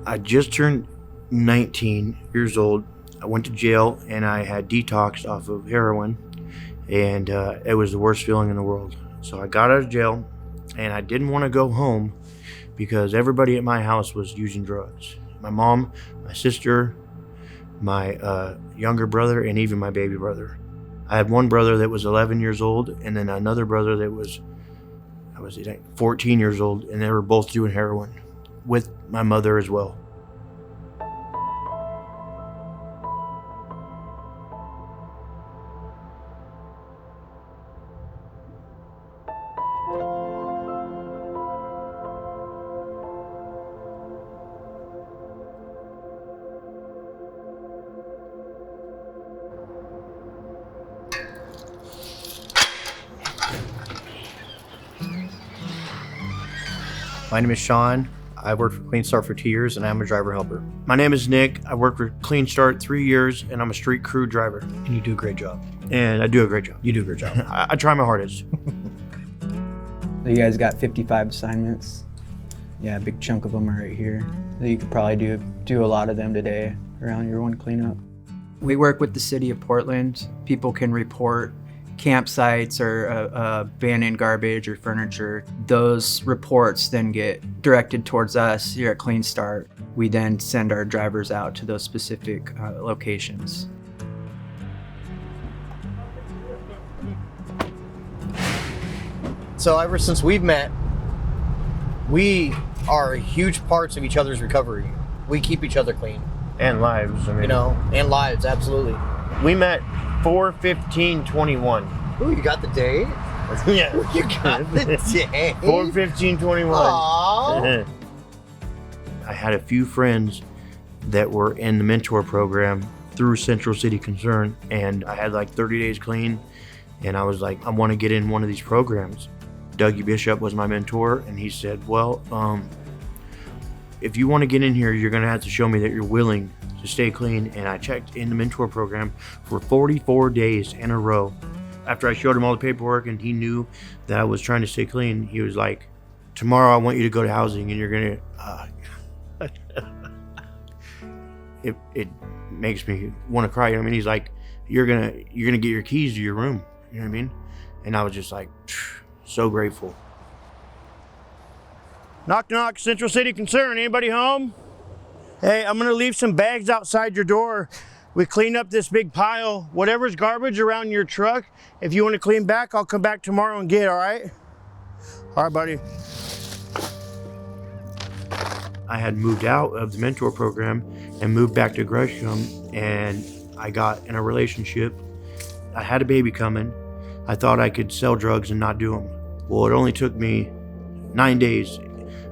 I just turned 19 years old. I went to jail and I had detoxed off of heroin, and it was the worst feeling in the world. So I got out of jail and I didn't want to go home because everybody at my house was using drugs. My mom, my sister, my younger brother, and even my baby brother. I had one brother that was 11 years old, and then another brother that was 14 years old, and they were both doing heroin with my mother as well. My name is Shaun. I worked for Clean Start for 2 years, and I'm a driver helper. My name is Nick. I worked for Clean Start 3 years, and I'm a street crew driver. And you do a great job. And I do a great job. You do a great job. I try my hardest. So you guys got 55 assignments. Yeah, a big chunk of them are right here. So you could probably do a lot of them today around your one cleanup. We work with the city of Portland. People can report campsites or abandoned garbage or furniture. Those reports then get directed towards us here at Clean Start. We then send our drivers out to those specific locations. So ever since we've met, we are huge parts of each other's recovery. We keep each other clean. And lives. I mean, And lives, absolutely. we met 4/15/21. Ooh, you got the date? Yeah. You got the date? 4/15/21. Aww. I had a few friends that were in the mentor program through Central City Concern, and I had like 30 days clean, and I was like, I want to get in one of these programs. Dougie Bishop was my mentor, and he said, well, if you want to get in here, you're going to have to show me that you're willing to stay clean. And I checked in the mentor program for 44 days in a row. After I showed him all the paperwork and he knew that I was trying to stay clean, he was like, tomorrow I want you to go to housing and you're going to... It makes me want to cry. I mean, he's like, you're gonna get your keys to your room. You know what I mean? And I was just like, so grateful. Knock, knock, Central City Concern. Anybody home? Hey, I'm gonna leave some bags outside your door. We cleaned up this big pile. Whatever's garbage around your truck, if you want to clean back, I'll come back tomorrow and get, all right? All right, buddy. I had moved out of the mentor program and moved back to Gresham, and I got in a relationship. I had a baby coming. I thought I could sell drugs and not do them. Well, it only took me 9 days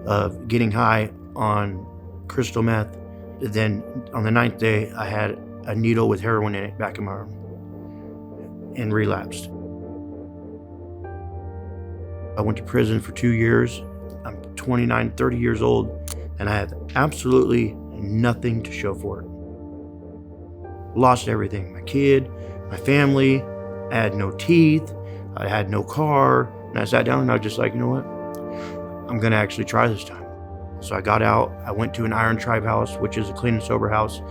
of getting high on crystal meth. Then on the 9th day, I had a needle with heroin in it back in my arm and relapsed. I went to prison for 2 years. I'm 29, 30 years old, and I have absolutely nothing to show for it. Lost everything. My kid, my family. I had no teeth. I had no car. And I sat down and I was just like, you know what? I'm going to actually try this time. So I got out. I went to an Iron Tribe house, which is a clean and sober house.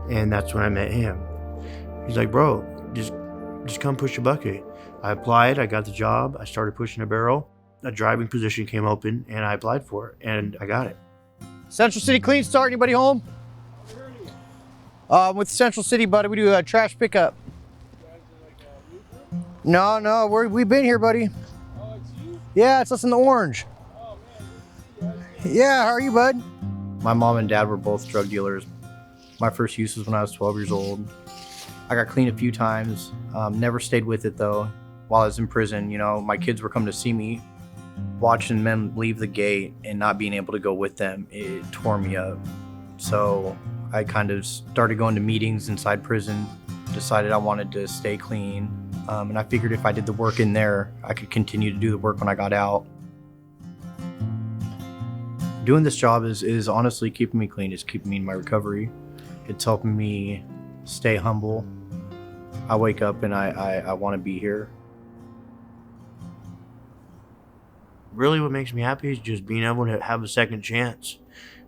And that's when I met him. He's like, bro, just come push a bucket. I applied. I got the job. I started pushing a barrel. A driving position came open and I applied for it and I got it. Central City Clean Start, anybody home? With Central City, buddy, we do a trash pickup. No, we've been here, buddy. Oh, it's you? Yeah, it's us in the orange. Oh, man. Yeah, how are you, bud? My mom and dad were both drug dealers. My first use was when I was 12 years old. I got clean a few times, never stayed with it though. While I was in prison, my kids were coming to see me. Watching them leave the gate and not being able to go with them, it tore me up. So I kind of started going to meetings inside prison, decided I wanted to stay clean. And I figured if I did the work in there, I could continue to do the work when I got out. Doing this job is honestly keeping me clean. It's keeping me in my recovery. It's helping me stay humble. I wake up and I want to be here. Really what makes me happy is just being able to have a second chance.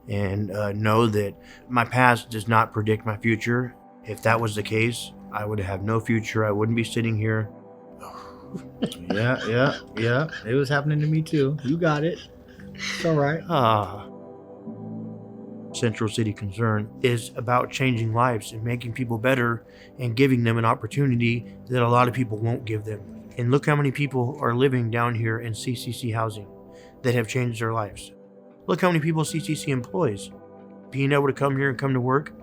and know that my past does not predict my future. If that was the case, I would have no future. I wouldn't be sitting here. Yeah. It was happening to me too. You got it. It's all right. Central City Concern is about changing lives and making people better and giving them an opportunity that a lot of people won't give them. And look how many people are living down here in CCC housing that have changed their lives. Look how many people CCC employs. Being able to come here and come to work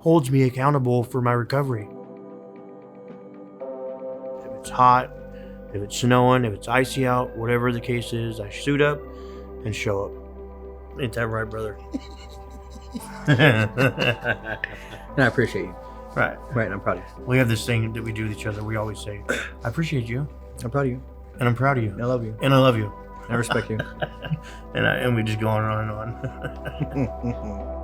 holds me accountable for my recovery. If it's hot, if it's snowing, if it's icy out, whatever the case is, I suit up and show up. Ain't that right, brother? And I appreciate you. Right. Right, and I'm proud of you. We have this thing that we do with each other. We always say, I appreciate you, I'm proud of you. and I'm proud of you, And I love you. and I love you. And I respect you. And we just go on and on and on.